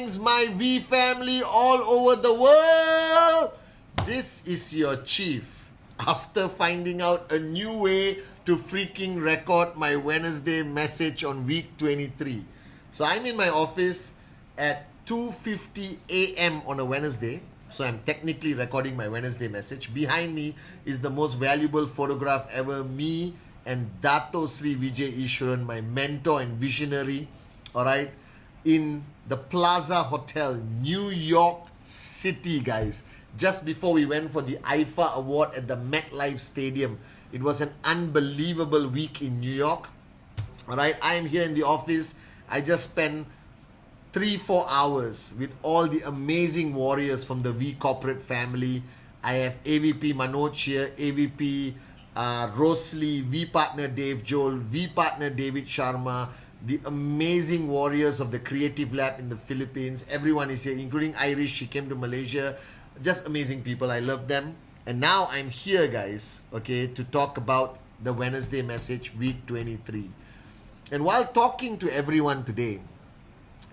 Philippines, my V family all over the world. This is your chief. After finding out a new way to freaking record my Wednesday message on week 23. So I'm in my office at 2:50 a.m. on a Wednesday. So I'm technically recording my Wednesday message. Behind me is the most valuable photograph ever. Me and Dato Sri Vijay Ishwaran, my mentor and visionary. Alright. In the Plaza Hotel, New York City, guys. Just before we went for the IFA Award at the MetLife Stadium. It was an unbelievable week in New York. Alright, I am here in the office. I just spent 3-4 hours with all the amazing warriors from the V Corporate family. I have AVP Manoj here, AVP Rosely, V Partner Dave Joel, V Partner David Sharma, the amazing warriors of the Creative Lab in the Philippines. Everyone is here, including Irish. She came to Malaysia. Just amazing people. I love them. And now I'm here, guys, okay, to talk about the Wednesday message, week 23. And while talking to everyone today,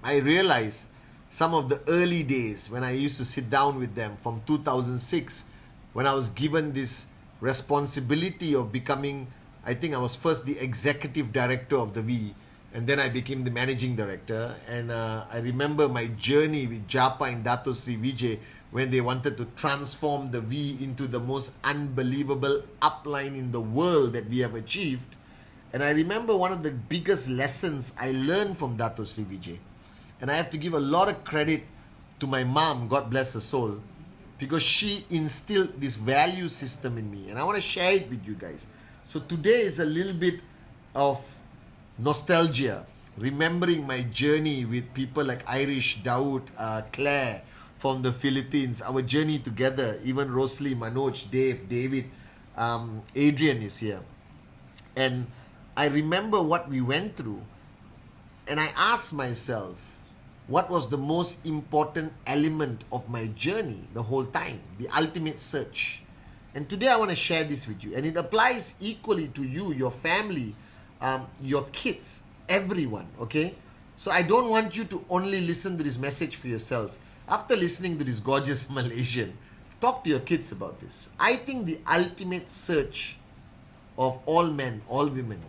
I realized some of the early days when I used to sit down with them from 2006, when I was given this responsibility of becoming, I think I was first the executive director of the V, and then I became the managing director. And I remember my journey with Japa and Dato Sri Vijay when they wanted to transform the V into the most unbelievable upline in the world that we have achieved. And I remember one of the biggest lessons I learned from Dato Sri Vijay. And I have to give a lot of credit to my mom, God bless her soul, because she instilled this value system in me. And I want to share it with you guys. So today is a little bit of nostalgia, remembering my journey with people like Irish, Daud, Claire from the Philippines, our journey together, even Rosely, Manoj, Dave, David, Adrian is here. And I remember what we went through, and I asked myself, what was the most important element of my journey the whole time? The ultimate search. And today I want to share this with you. And it applies equally to you, your family, your kids, everyone, okay? So I don't want you to only listen to this message for yourself. After listening to this gorgeous Malaysian, talk to your kids about this. I think the ultimate search of all men, all women,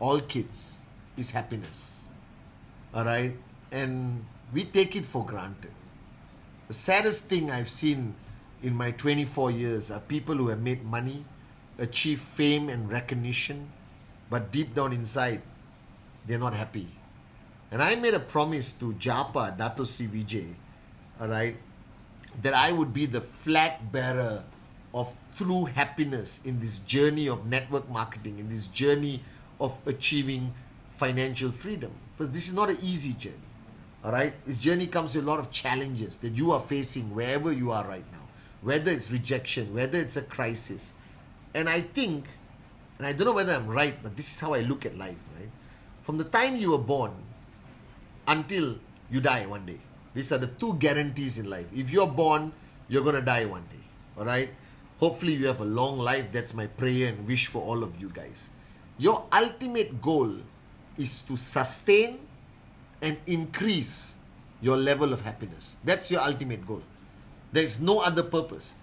all kids is happiness. Alright? And we take it for granted. The saddest thing I've seen in my 24 years are people who have made money, achieved fame and recognition, but deep down inside, they're not happy. And I made a promise to Japa, Dato Sri Vijay, alright, that I would be the flag bearer of true happiness in this journey of network marketing, in this journey of achieving financial freedom. Because this is not an easy journey. Alright, this journey comes with a lot of challenges that you are facing wherever you are right now. Whether it's rejection, whether it's a crisis. And I think, and I don't know whether I'm right, but this is how I look at life, right? From the time you were born until you die one day. These are the two guarantees in life. If you're born, you're going to die one day. Alright? Hopefully you have a long life. That's my prayer and wish for all of you guys. Your ultimate goal is to sustain and increase your level of happiness. That's your ultimate goal. There is no other purpose.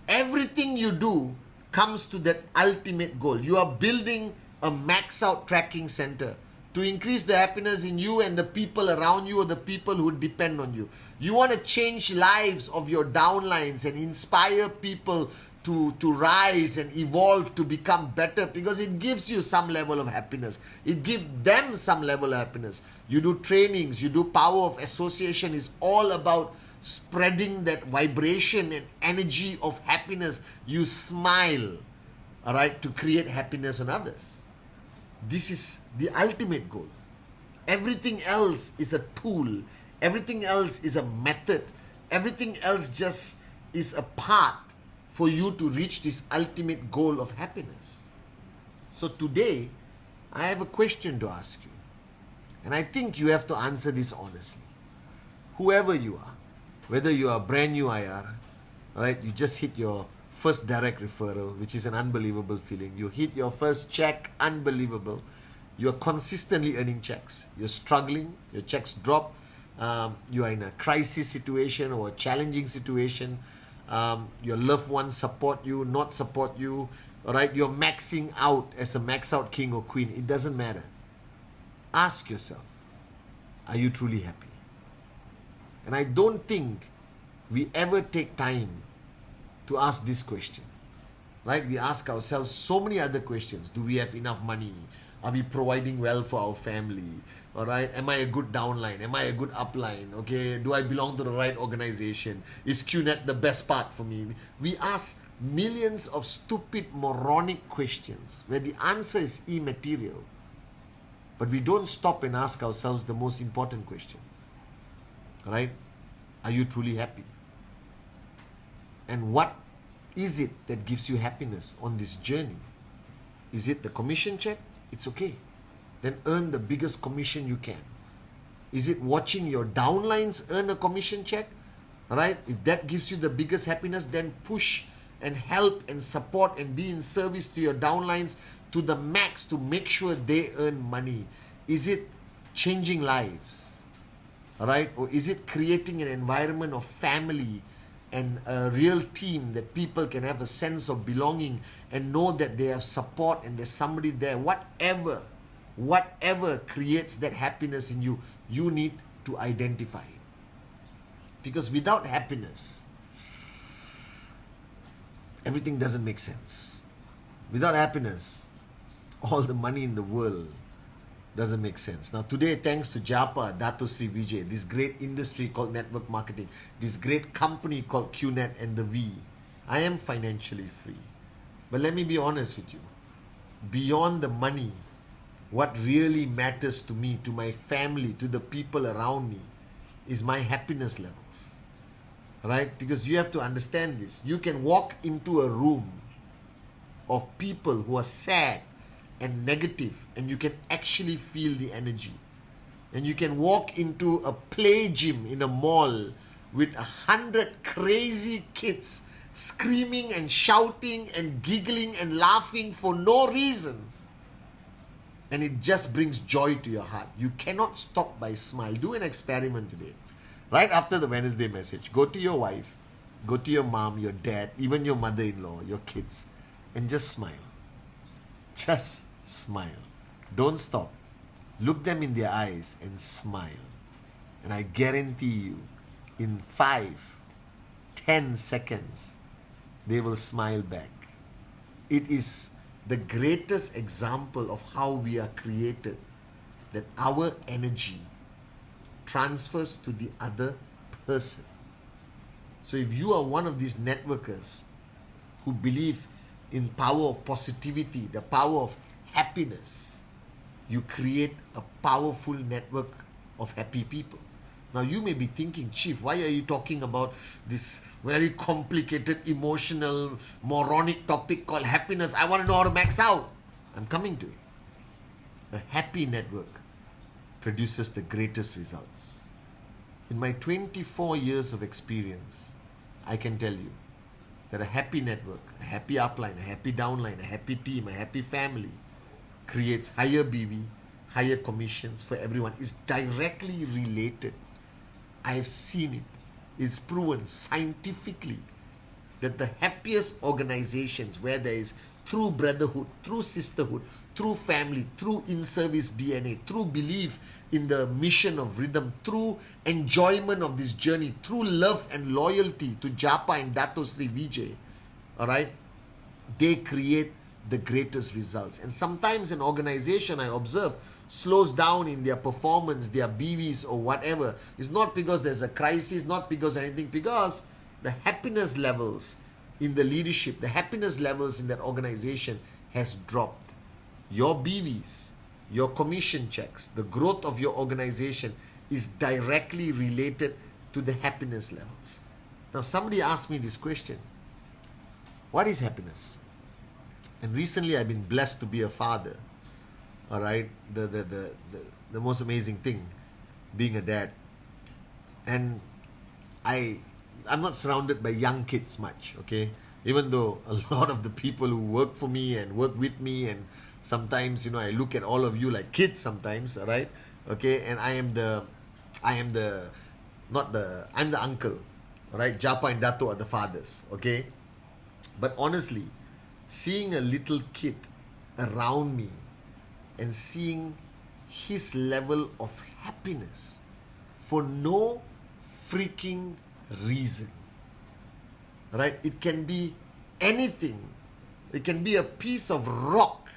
Everything you do comes to that ultimate goal. You are building a max out tracking center to increase the happiness in you and the people around you or the people who depend on you. You want to change lives of your downlines and inspire people to rise and evolve to become better, because it gives you some level of happiness. It gives them some level of happiness. You do trainings, you do power of association. Is all about spreading that vibration and energy of happiness. You smile, all right, to create happiness on others. This is the ultimate goal. Everything else is a tool. Everything else is a method. Everything else just is a path for you to reach this ultimate goal of happiness. So today, I have a question to ask you. And I think you have to answer this honestly. Whoever you are, whether you are brand new IR, right? You just hit your first direct referral, which is an unbelievable feeling. You hit your first check, unbelievable. You are consistently earning checks. You're struggling, your checks drop. you are in a crisis situation or a challenging situation, your loved ones support you, not support you, all right, you're maxing out as a max out king or queen, it doesn't matter. Ask yourself, are you truly happy? And I don't think we ever take time to ask this question, right? We ask ourselves so many other questions. Do we have enough money? Are we providing well for our family? All right. Am I a good downline? Am I a good upline? Okay. Do I belong to the right organization? Is QNet the best part for me? We ask millions of stupid, moronic questions where the answer is immaterial. But we don't stop and ask ourselves the most important question. All right. Are you truly happy? And what is it that gives you happiness on this journey? Is it the commission check? It's okay. Then earn the biggest commission you can. Is it watching your downlines earn a commission check? Right? If that gives you the biggest happiness, then push and help and support and be in service to your downlines to the max to make sure they earn money. Is it changing lives? Right? Or is it creating an environment of family and a real team that people can have a sense of belonging and know that they have support and there's somebody there? Whatever creates that happiness in you, you need to identify it. Because without happiness, everything doesn't make sense. Without happiness, all the money in the world doesn't make sense. Now today, thanks to Japa, Dato Sri Vijay, this great industry called network marketing, this great company called QNet and the V, I am financially free. But let me be honest with you. Beyond the money, what really matters to me, to my family, to the people around me, is my happiness levels. Right? Because you have to understand this. You can walk into a room of people who are sad and negative, and you can actually feel the energy. And you can walk into a play gym in a mall with 100 crazy kids screaming and shouting and giggling and laughing for no reason. And it just brings joy to your heart. You cannot stop by smile. Do an experiment today. Right after the Wednesday message, go to your wife, go to your mom, your dad, even your mother-in-law, your kids, and just smile. Just smile. Don't stop. Look them in their eyes and smile. And I guarantee you, in 5-10 seconds, they will smile back. It is the greatest example of how we are created, that our energy transfers to the other person. So if you are one of these networkers who believe in power of positivity, the power of happiness, you create a powerful network of happy people. Now you may be thinking, Chief, why are you talking about this very complicated, emotional, moronic topic called happiness? I want to know how to max out. I'm coming to it. A happy network produces the greatest results. In my 24 years of experience, I can tell you that a happy network, a happy upline, a happy downline, a happy team, a happy family creates higher BV, higher commissions for everyone. It's directly related. I've seen it. It's proven scientifically that the happiest organizations where there is true brotherhood, true sisterhood, true family, true in-service DNA, true belief in the mission of rhythm, true enjoyment of this journey, true love and loyalty to Japa and Dato Sri Vijay, all right, they create the greatest results. And sometimes an organization, I observe, slows down in their performance, their BVs or whatever. It's not because there's a crisis, not because anything, because the happiness levels in the leadership, the happiness levels in that organization has dropped. Your BVs, your commission checks, the growth of your organization is directly related to the happiness levels. Now somebody asked me this question: what is happiness? And recently I've been blessed to be a father. All right, the most amazing thing, being a dad. And I'm not surrounded by young kids much, okay? Even though a lot of the people who work for me and work with me, and sometimes, I look at all of you like kids sometimes, all right? Okay, and I am the I am I'm the uncle, all right? Japa and Dato are the fathers, okay? But honestly, seeing a little kid around me and seeing his level of happiness for no freaking reason, right? It can be anything. It can be a piece of rock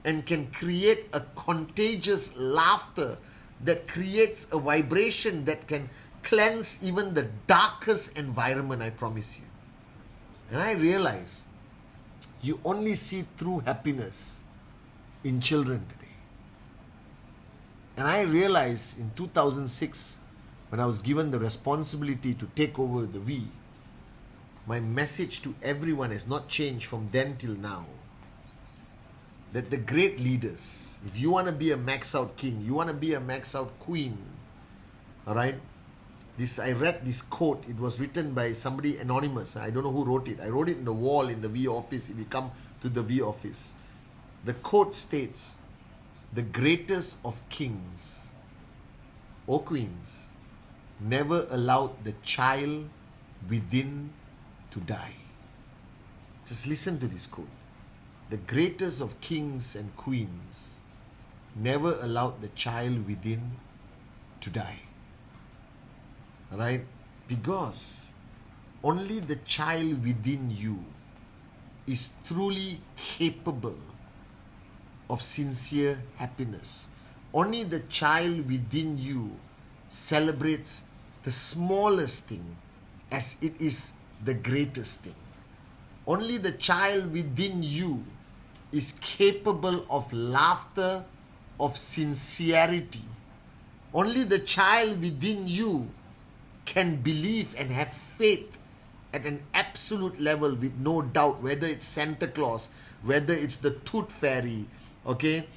and can create a contagious laughter that creates a vibration that can cleanse even the darkest environment, I promise you. And I realize you only see true happiness in children today. And I realized in 2006, when I was given the responsibility to take over the V, my message to everyone has not changed from then till now. That the great leaders, if you want to be a max out king, you want to be a max out queen, all right? I read this quote. It was written by somebody anonymous. I don't know who wrote it. I wrote it in the wall in the V office if you come to the V office. The quote states, the greatest of kings or queens never allowed the child within to die. Just listen to this quote. The greatest of kings and queens never allowed the child within to die. Right? Because only the child within you is truly capable of sincere happiness. Only the child within you celebrates the smallest thing as it is the greatest thing. Only the child within you is capable of laughter, of sincerity. Only the child within you can believe and have faith at an absolute level with no doubt, whether it's Santa Claus, whether it's the Tooth Fairy, okay,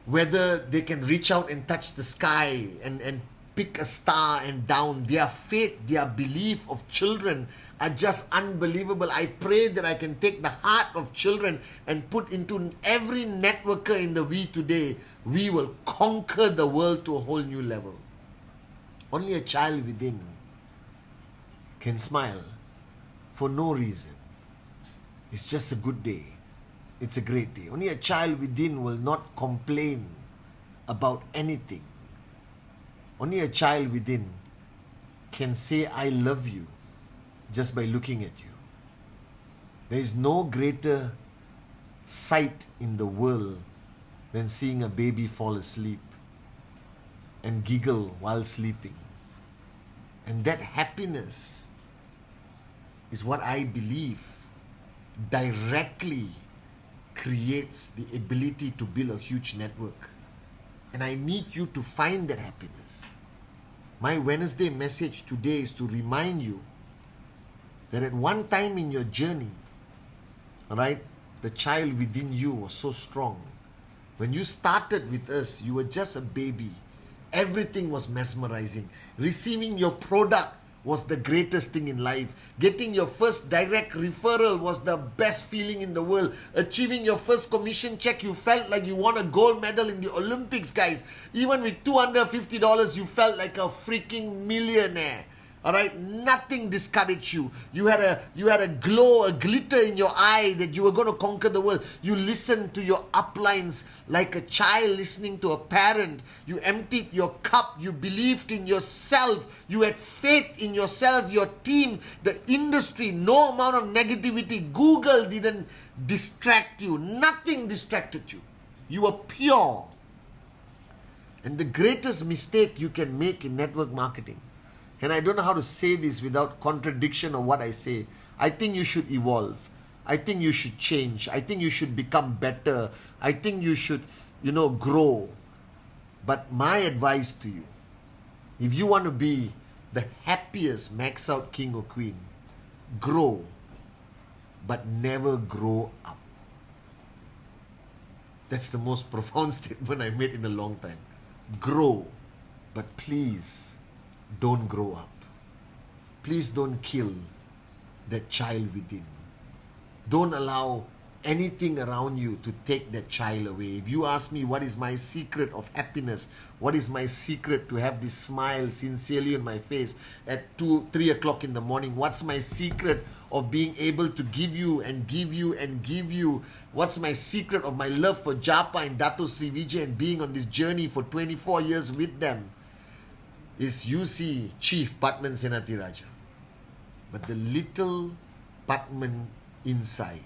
whether they can reach out and touch the sky and pick a star and down. Their faith, their belief of children are just unbelievable. I pray that I can take the heart of children and put into every networker in the V today. We will conquer the world to a whole new level. Only a child within can smile for no reason. It's just a good day. It's a great day. Only a child within will not complain about anything. Only a child within can say, I love you, just by looking at you. There is no greater sight in the world than seeing a baby fall asleep and giggle while sleeping. And that happiness is what I believe directly creates the ability to build a huge network. And I need you to find that happiness. My Wednesday message today is to remind you that at one time in your journey, right, the child within you was so strong. When you started with us, you were just a baby. Everything was mesmerizing. Receiving your product was the greatest thing in life. Getting your first direct referral was the best feeling in the world. Achieving your first commission check, you felt like you won a gold medal in the Olympics, guys. Even with $250, you felt like a freaking millionaire. All right, nothing discouraged you. You had a glow, a glitter in your eye that you were going to conquer the world. You listened to your uplines like a child listening to a parent. You emptied your cup. You believed in yourself. You had faith in yourself, your team, the industry. No amount of negativity. Google didn't distract you. Nothing distracted you. You were pure. And the greatest mistake you can make in network marketing, and I don't know how to say this without contradiction of what I say. I think you should evolve. I think you should change. I think you should become better. I think you should, grow. But my advice to you, if you want to be the happiest max out king or queen, grow, but never grow up. That's the most profound statement I made in a long time. Grow, but please don't grow up. Please don't kill that child within. Don't allow anything around you to take that child away. If you ask me what is my secret of happiness, what is my secret to have this smile sincerely on my face at 2, 3 o'clock in the morning, what's my secret of being able to give you and give you and give you, what's my secret of my love for Japa and Dato Sri Vijay and being on this journey for 24 years with them, is you see Chief Patman Senatiraja. But the little Patman inside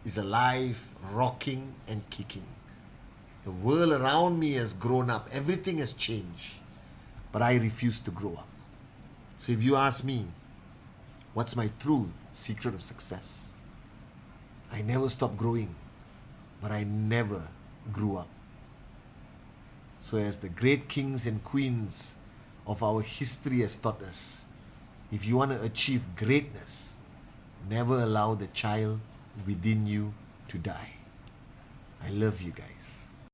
is alive, rocking and kicking. The world around me has grown up. Everything has changed. But I refuse to grow up. So if you ask me, what's my true secret of success? I never stopped growing, but I never grew up. So as the great kings and queens of our history has taught us, if you want to achieve greatness, never allow the child within you to die. I love you guys.